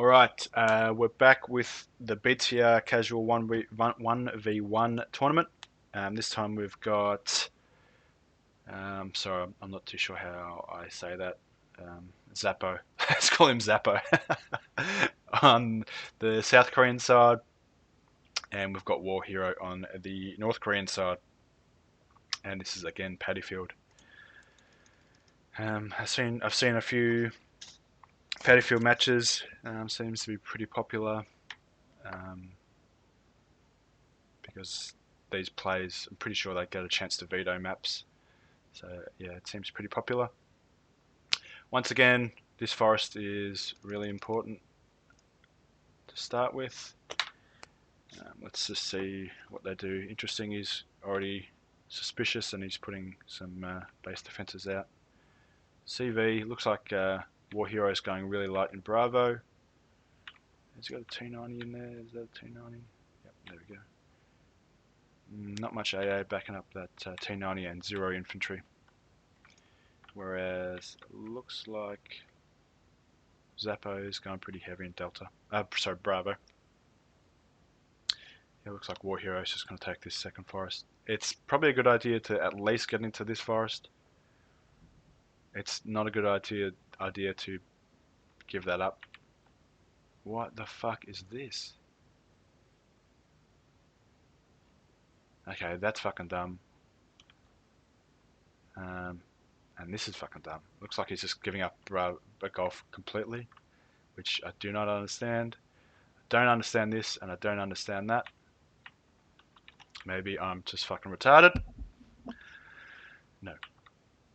Alright, we're back with the BTR Casual 1v1 tournament. This time we've got, sorry, I'm not too sure how I say that, Zappo. Let's call him Zappo. On the South Korean side, and we've got War Hero on the North Korean side. And this is again Paddyfield. I've seen a few Paddyfield matches. Seems to be pretty popular because these plays, I'm pretty sure they get a chance to veto maps. So yeah, it seems pretty popular. Once again, this forest is really important to start with. Let's just see what they do. Interesting, he's already suspicious and he's putting some base defenses out. CV, looks like War Hero is going really light in Bravo. Has he got a T90 in there? Is that a T90? Yep, there we go. Not much AA backing up that T90 and 0 infantry. Whereas it looks like Zappo is going pretty heavy in Delta. Sorry, Bravo. It looks like War Hero is just going to take this second forest. It's probably a good idea to at least get into this forest. It's not a good idea to give that up. What the fuck is this? Okay, that's fucking dumb. And this is fucking dumb. Looks like he's just giving up golf completely, which I do not understand. I don't understand this, and I don't understand that. Maybe I'm just fucking retarded. No,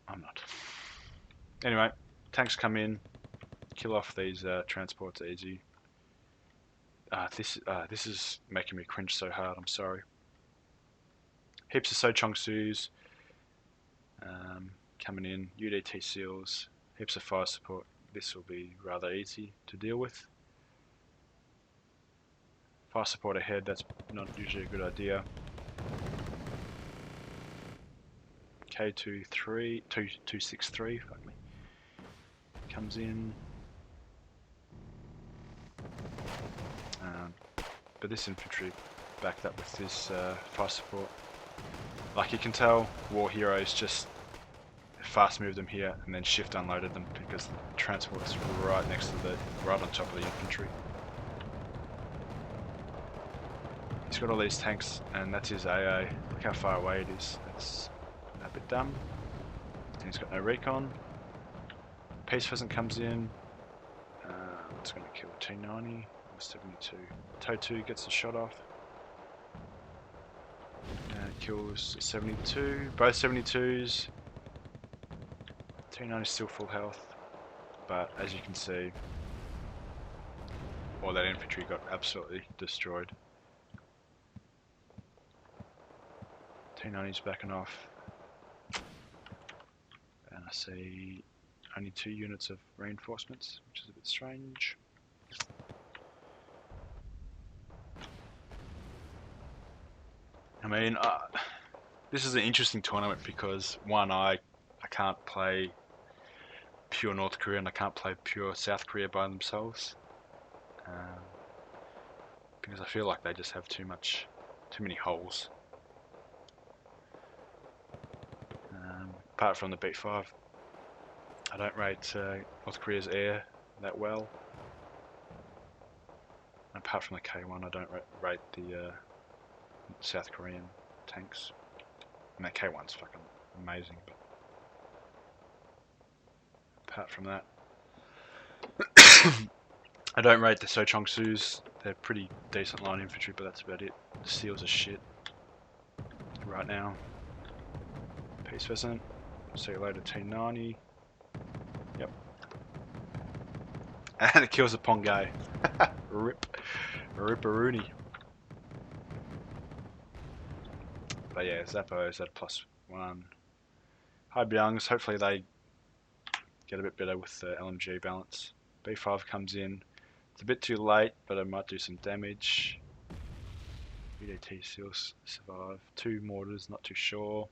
I'm not. Anyway, tanks come in, kill off these transports easy. This is making me cringe so hard, I'm sorry. Heaps of So Chong-Su's coming in, UDT seals, heaps of fire support. This will be rather easy to deal with. Fire support ahead, that's not usually a good idea. K263, fuck me, comes in. But this infantry backed up with this fire support. Like you can tell, War Heroes just fast moved them here and then shift unloaded them because the transport's right next to right on top of the infantry. He's got all these tanks and that's his AA. Look how far away it is. That's a bit dumb. And he's got no recon. Peace Pheasant comes in. It's going to kill T90. 72. Toe2 gets the shot off. Kills 72. Both 72s. T90 is still full health. But as you can see, all that infantry got absolutely destroyed. T90's backing off. And I see only 2 units of reinforcements, which is a bit strange. I mean, this is an interesting tournament because one, I can't play pure North Korea and I can't play pure South Korea by themselves because I feel like they just have too many holes. Apart from the B5, I don't rate North Korea's air that well. And apart from the K1, I don't rate the South Korean tanks. And that K1's fucking amazing, but apart from that, I don't rate the So Chong-Su's. They're pretty decent line infantry, but that's about it. The seals are shit right now. Peace Pheasant. See you later, T90. Yep. And it kills the Pongay. Ripperoonie. But yeah, Zappo's at +1. High Byungs, hopefully they get a bit better with the LMG balance. B5 comes in. It's a bit too late, but it might do some damage. UDT seals survive. 2 mortars, not too sure.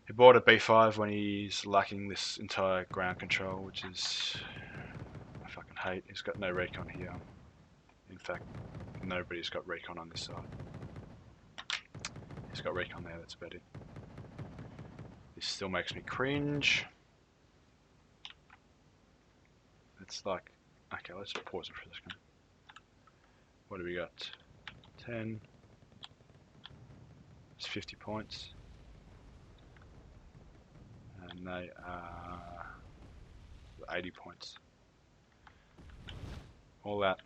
He bought a B5 when he's lacking this entire ground control, which is... I fucking hate. He's got no recon here. In fact, nobody's got recon on this side. He's got recon there, that's about it. This still makes me cringe. It's like, okay, let's pause it for a second. What do we got? 10. It's 50 points. And they are 80 points. All that.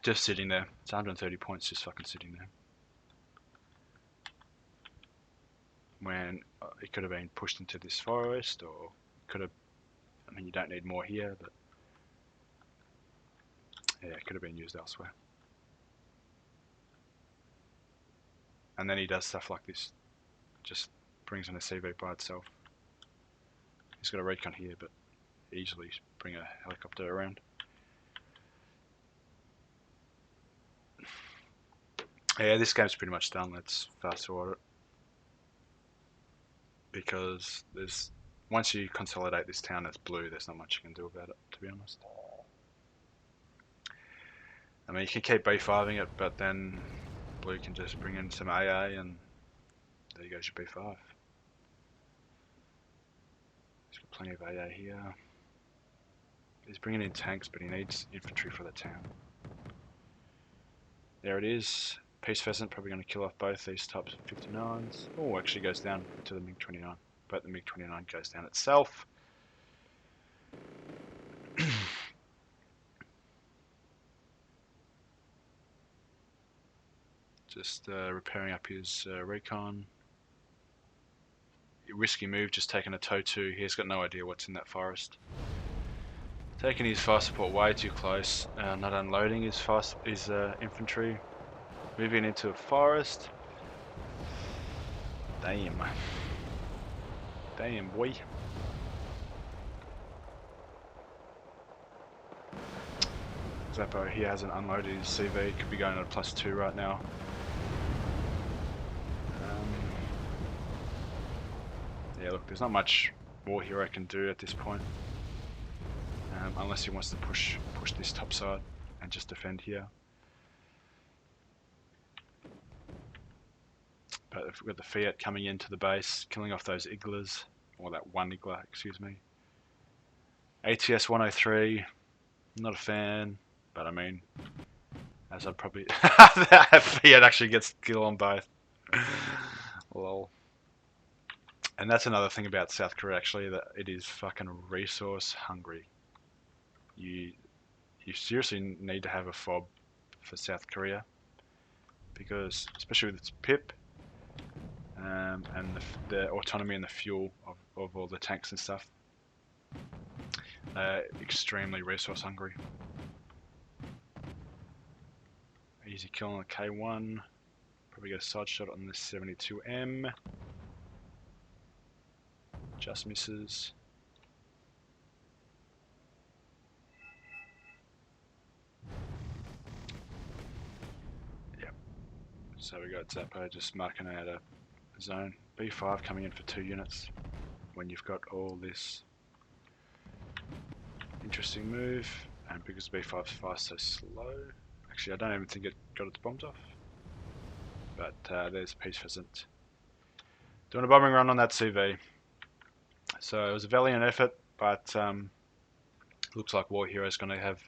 Just sitting there. It's 130 points just fucking sitting there. When it could have been pushed into this forest, or could have, I mean, you don't need more here, but yeah, it could have been used elsewhere. And then he does stuff like this, just brings in a CV by itself. He's got a recon here, but easily bring a helicopter around. Yeah, this game's pretty much done. Let's fast forward it. Because there's, once you consolidate this town as blue, there's not much you can do about it, to be honest. I mean, you can keep B5ing it, but then blue can just bring in some AA, and there goes your B5. He's got plenty of AA here. He's bringing in tanks, but he needs infantry for the town. There it is. Peace Pheasant, probably going to kill off both these types of 59s. Oh, actually goes down to the MiG-29, but the MiG-29 goes down itself. Just repairing up his recon. Risky move, just taking a tow 2. He's got no idea what's in that forest. Taking his fire support way too close. Not unloading his infantry. Moving into a forest. Damn. Damn, boy. Zappo, he hasn't unloaded his CV. Could be going at a +2 right now. Yeah, look, there's not much War Hero can do at this point. Unless he wants to push this top side and just defend here. But if we've got the Fiat coming into the base, killing off those Iglas, or that one Igla, excuse me. ATS 103, not a fan, but I mean, as I'd probably... that Fiat actually gets kill on both. Lol. And that's another thing about South Korea, actually, that it is fucking resource hungry. You seriously need to have a fob for South Korea, because especially with its PIP and the autonomy and the fuel of all the tanks and stuff, extremely resource hungry. Easy kill on the K1. Probably get a side shot on the 72M. Just misses. Yep. So we got Zappo just marking out a zone. B5 coming in for 2 units when you've got all this interesting move, and because B5's fast so slow. Actually, I don't even think it got its bombs off. But there's Peace Pheasant doing a bombing run on that CV. So it was a valiant effort, but looks like War Hero's going to have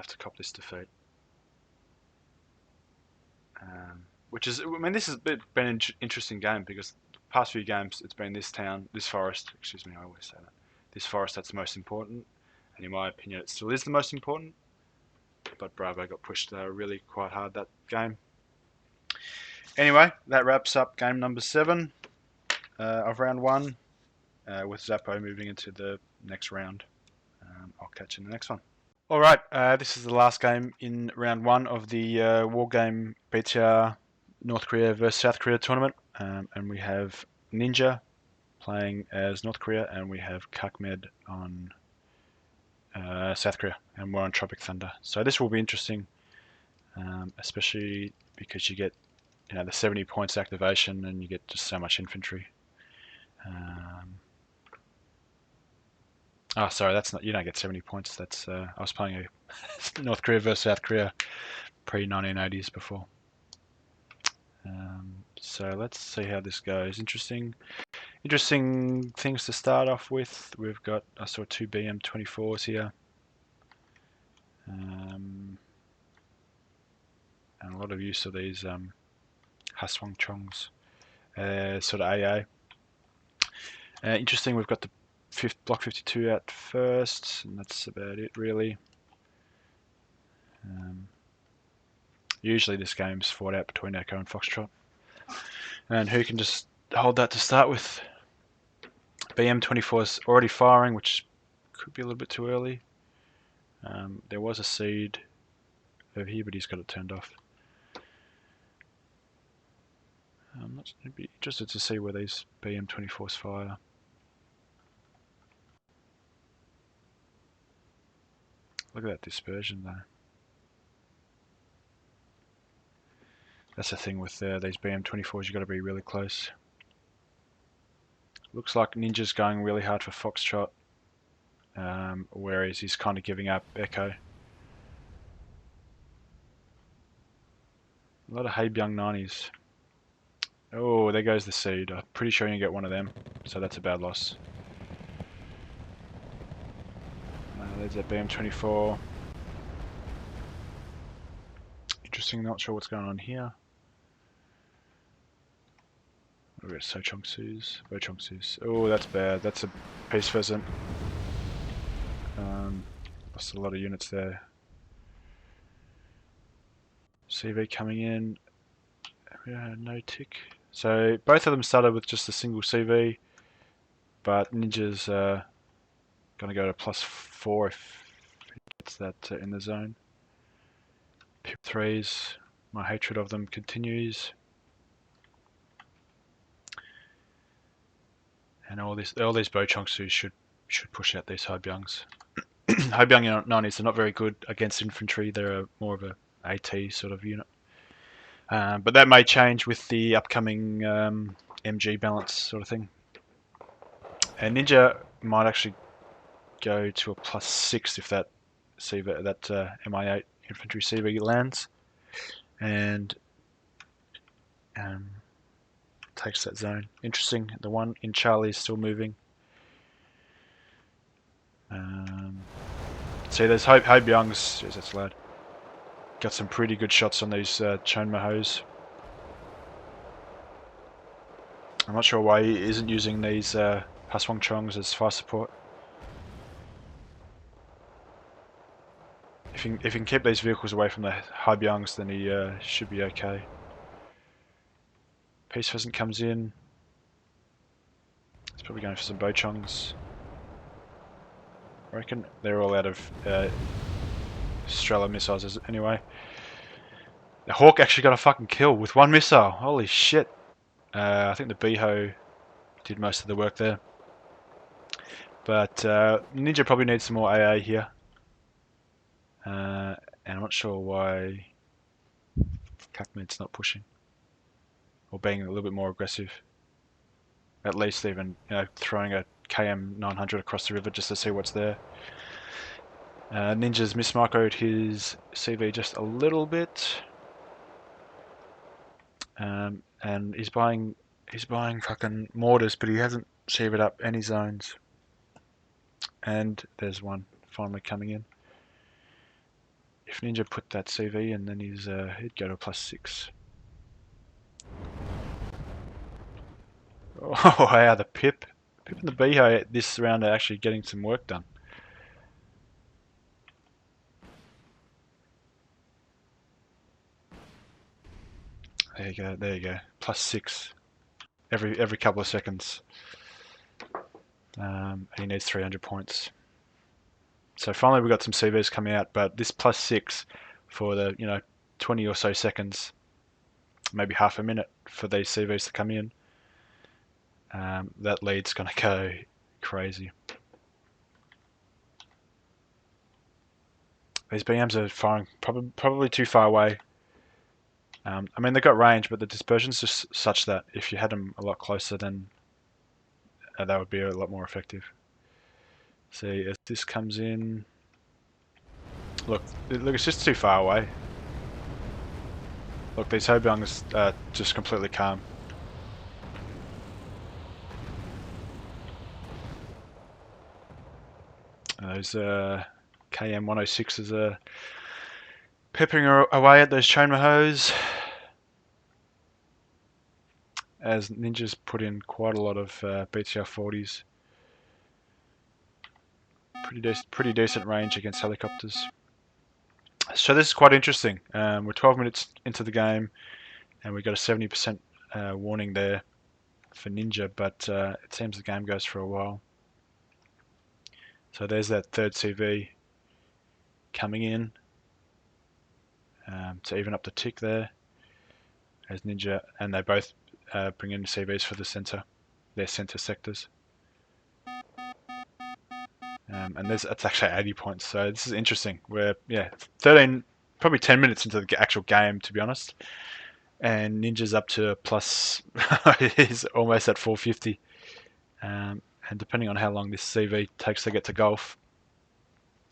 to cop this defeat. Which is, I mean, this has been an interesting game, because the past few games it's been this forest, excuse me, I always say that, this forest that's most important, and in my opinion it still is the most important, but Bravo got pushed really quite hard that game. Anyway, that wraps up game number 7 of round 1, with Zappo moving into the next round. I'll catch you in the next one. Alright, this is the last game in round 1 of the Wargame BTR North Korea vs South Korea tournament, and we have Ninja playing as North Korea, and we have Kakmed on South Korea, and we're on Tropic Thunder. So this will be interesting, especially because you get the 70 points activation, and you get just so much infantry. Oh, sorry, that's not. You don't get 70 points. That's I was playing a North Korea versus South Korea pre-1980s before. So let's see how this goes. Interesting things to start off with. We've got, I saw 2 BM24s here. And a lot of use of these Haswang Chongs, sort of AA. Interesting, we've got the block 52 out first, and that's about it really. Usually this game's fought out between Echo and Foxtrot. And who can just hold that to start with? BM24's already firing, which could be a little bit too early. There was a seed over here, but he's got it turned off. I'd be interested to see where these BM24s fire. Look at that dispersion though. That's the thing with these BM24s, you've got to be really close. Looks like Ninja's going really hard for Foxtrot, whereas he's kind of giving up Echo. A lot of Haebyung 90s. Oh, there goes the seed. I'm pretty sure you can get one of them, so that's a bad loss. There's a BM24. Interesting, not sure what's going on here. We've got Sochongsu's, Bochongsu's. Oh, that's bad. That's a Peace Pheasant. Lost a lot of units there. CV coming in. No tick. So both of them started with just a single CV, but Ninja's going to go to +4 if he gets that in the zone. Pip 3s. My hatred of them continues. And all these Bochongsus should push out these Haebyungs. Haebyung 90s are not very good against infantry. They're more of a AT sort of unit. But that may change with the upcoming MG balance sort of thing. And Ninja might actually go to a +6 if that CV, that MI8 infantry CV lands, and takes that zone. Interesting. The one in Charlie is still moving. See, there's Haebyungs. Jeez, that's loud. Got some pretty good shots on these Chonmahos. I'm not sure why he isn't using these Haswang Chongs as fire support. If he can keep these vehicles away from the Haebyungs, then he should be okay. Peace Pheasant comes in. He's probably going for some Bochongs. I reckon they're all out of Strela missiles anyway. The Hawk actually got a fucking kill with one missile. Holy shit. I think the Beho did most of the work there. But Ninja probably needs some more AA here. And I'm not sure why Kakmed's not pushing. Or being a little bit more aggressive. At least even throwing a KM 900 across the river just to see what's there. Ninja's mismicroed his CV just a little bit. And he's buying fucking mortars, but he hasn't CV'd up any zones. And there's one finally coming in. If Ninja put that CV in, then he'd go to a +6. Oh wow, the Pip and the Beho this round are actually getting some work done. There you go. +6 every couple of seconds. He needs 300 points. So finally we got some CVs coming out, but this +6 for the 20 or so seconds, maybe half a minute for these CVs to come in. That lead's going to go crazy. These BMs are firing probably too far away. I mean, they've got range, but the dispersion's just such that if you had them a lot closer, then that would be a lot more effective. See, as this comes in, look, it's just too far away. Look, these Hobyungs are just completely calm. Those KM106s are peppering away at those Chonmahos, as Ninja's put in quite a lot of BTR 40s. Pretty decent range against helicopters. So this is quite interesting. We're 12 minutes into the game, and we got a 70% warning there for Ninja, but it seems the game goes for a while. So there's that third CV coming in to even up the tick there as Ninja, and they both bring in CVs for their center sectors. And it's actually 80 points, so this is interesting. We're 13, probably 10 minutes into the actual game, to be honest, and Ninja's up to plus, he's almost at 450. And depending on how long this CV takes to get to golf,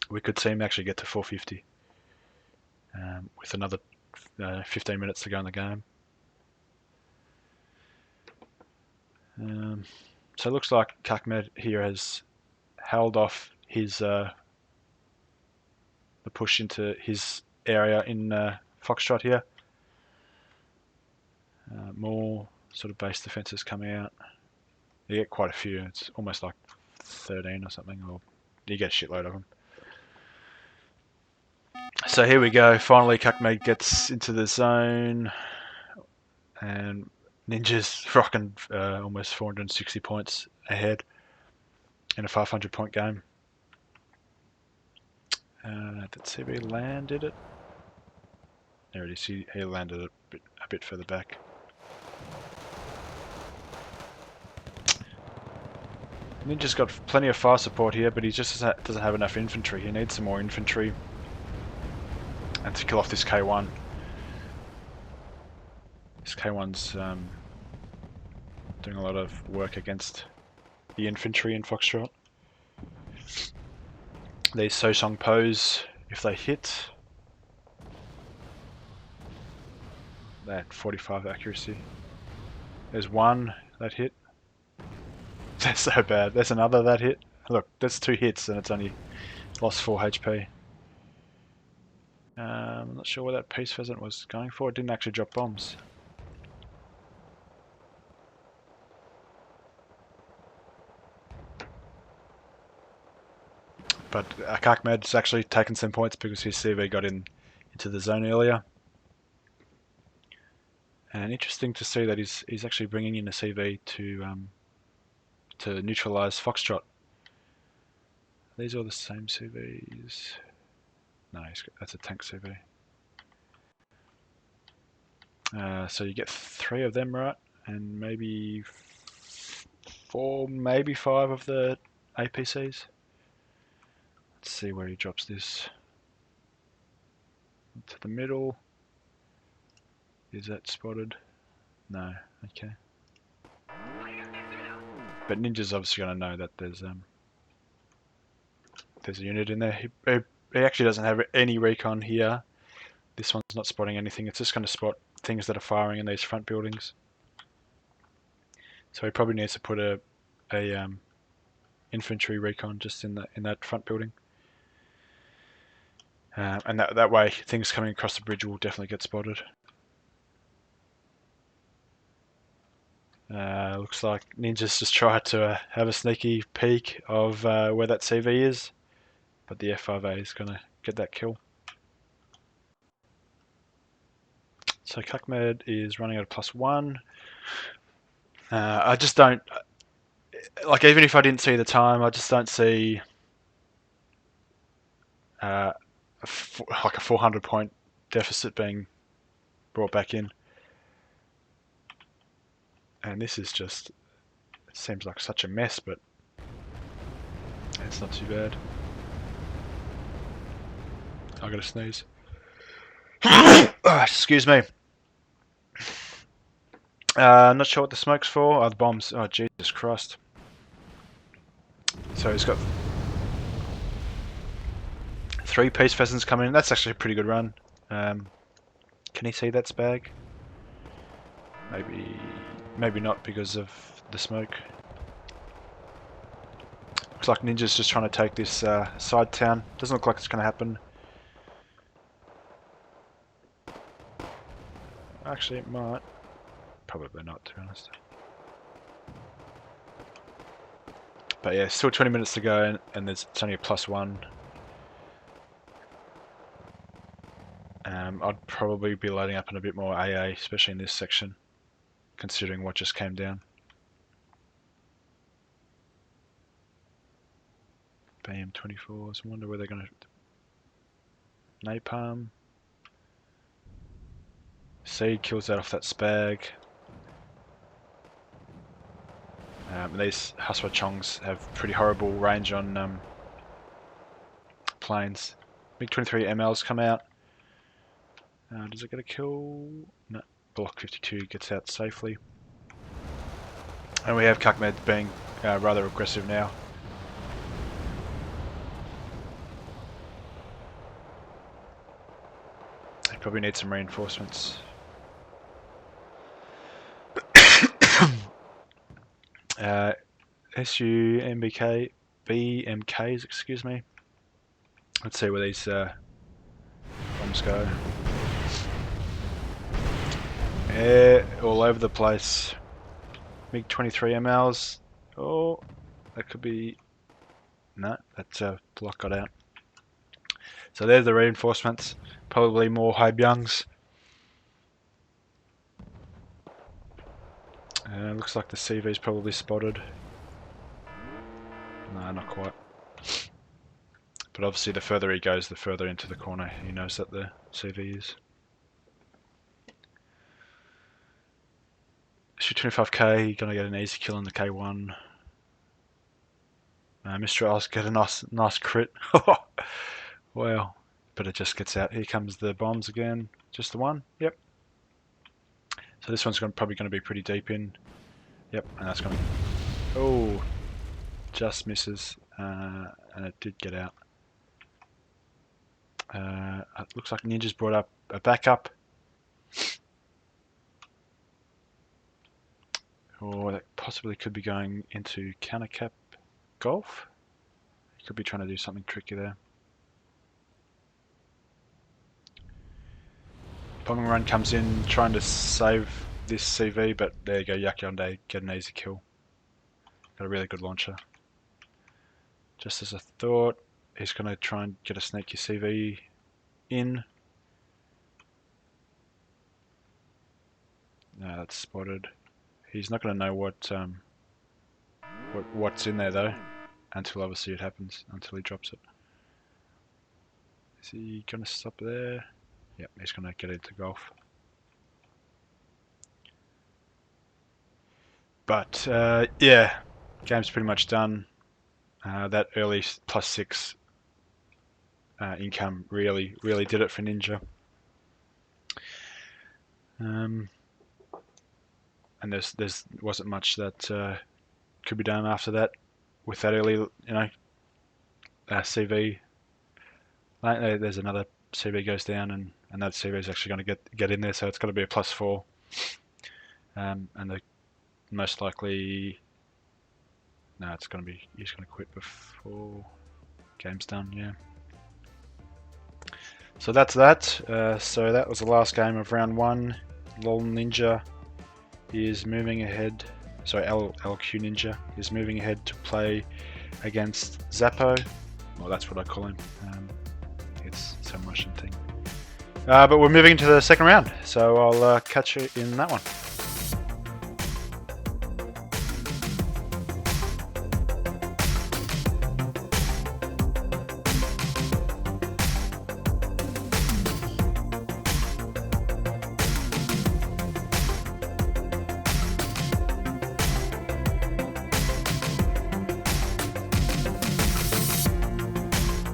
we could see him actually get to 450 with another 15 minutes to go in the game. So it looks like Kakmed here has held off his the push into his area in Foxtrot here. More sort of base defenses coming out. You get quite a few. It's almost like 13 or something, or you get a shitload of them. So here we go. Finally, Kakmed gets into the zone, and Ninja's rocking almost 460 points ahead in a 500 point game. Did CB land, did it? There it is. He landed a bit further back. Ninja's got plenty of fire support here, but he just doesn't have enough infantry. He needs some more infantry and to kill off this K1. This K1's doing a lot of work against the infantry in Foxtrot. These Sosong Pos, if they hit, that 45 accuracy. There's one that hit. That's so bad. There's another that hit. Look, that's 2 hits and it's only lost 4 HP. I'm not sure where that Peace Pheasant was going for. It didn't actually drop bombs. But Kakmed's actually taken some points because his CV got into the zone earlier. And interesting to see that he's actually bringing in a CV to neutralize Foxtrot. These are all the same CVs. No, that's a tank CV. So you get 3 of them, right? And maybe 4, maybe 5 of the APCs. Let's see where he drops this. To the middle. Is that spotted? No. Okay. But Ninja's obviously going to know that there's a unit in there. He actually doesn't have any recon here. This one's not spotting anything. It's just going to spot things that are firing in these front buildings. So he probably needs to put a infantry recon just in that front building. And that way, things coming across the bridge will definitely get spotted. Looks like Ninja's just tried to have a sneaky peek of where that CV is, but the F5A is going to get that kill. So Kakmed is running at a +1. I just don't, like, even if I didn't see the time, I just don't see like a 400 point deficit being brought back in. And this is just, it seems like such a mess, but it's not too bad. I gotta sneeze. Excuse me. I'm not sure what the smoke's for. Oh, the bombs. Oh, Jesus Christ. So he's got 3 Peace Pheasants coming in. That's actually a pretty good run. Can he see that spag? Maybe not because of the smoke. Looks like Ninja's just trying to take this side town. Doesn't look like it's going to happen. Actually, it might. Probably not, to be honest. But yeah, still 20 minutes to go, and it's only a +1. I'd probably be loading up on a bit more AA, especially in this section, considering what just came down. BM24s, I wonder where they're going to... Napalm. Seed kills that off that spag. These Huswa Chongs have pretty horrible range on planes. MiG-23 MLs come out. Does it get a kill? No. Block 52 gets out safely. And we have Kakmed being rather aggressive now. They probably need some reinforcements. SU MBK BMKs, excuse me. Let's see where these bombs go. All over the place. MiG-23 MLs. Oh, that could be... No, that block got out. So there's the reinforcements. Probably more Haebyungs. Looks like the CV's probably spotted. No, not quite. But obviously the further he goes, the further into the corner he knows that the CV is. Shoot 25k, you're gonna get an easy kill on the K1. Mistral's get a nice crit. Wow. But it just gets out. Here comes the bombs again. Just the one? Yep. So this one's probably going to be pretty deep in. Yep, and that's going to... Oh, just misses. And it did get out. It looks like Ninja's brought up a backup. Or that possibly could be going into counter cap golf. He could be trying to do something tricky there. Bombing run comes in trying to save this CV, but there you go, Yakyonde get an easy kill. Got a really good launcher. Just as I thought, he's going to try and get a sneaky CV in. No, that's spotted. He's not going to know what's in there though, until obviously it happens, until he drops it. Is he going to stop there? Yep, he's going to get into golf. But yeah, game's pretty much done. That early +6 income really did it for Ninja. And there's wasn't much that could be done after that with that early, CV. There's another CV goes down, and that CV is actually going to get in there, so it's going to be a +4. And the most likely, no, it's going to be, he's going to quit before game's done. Yeah. So that's that. So that was the last game of round 1. Lol Ninja is moving ahead. Sorry, LQ Ninja is moving ahead to play against Zappo. Well, that's what I call him. It's some Russian thing. But we're moving into the second round, so I'll catch you in that one.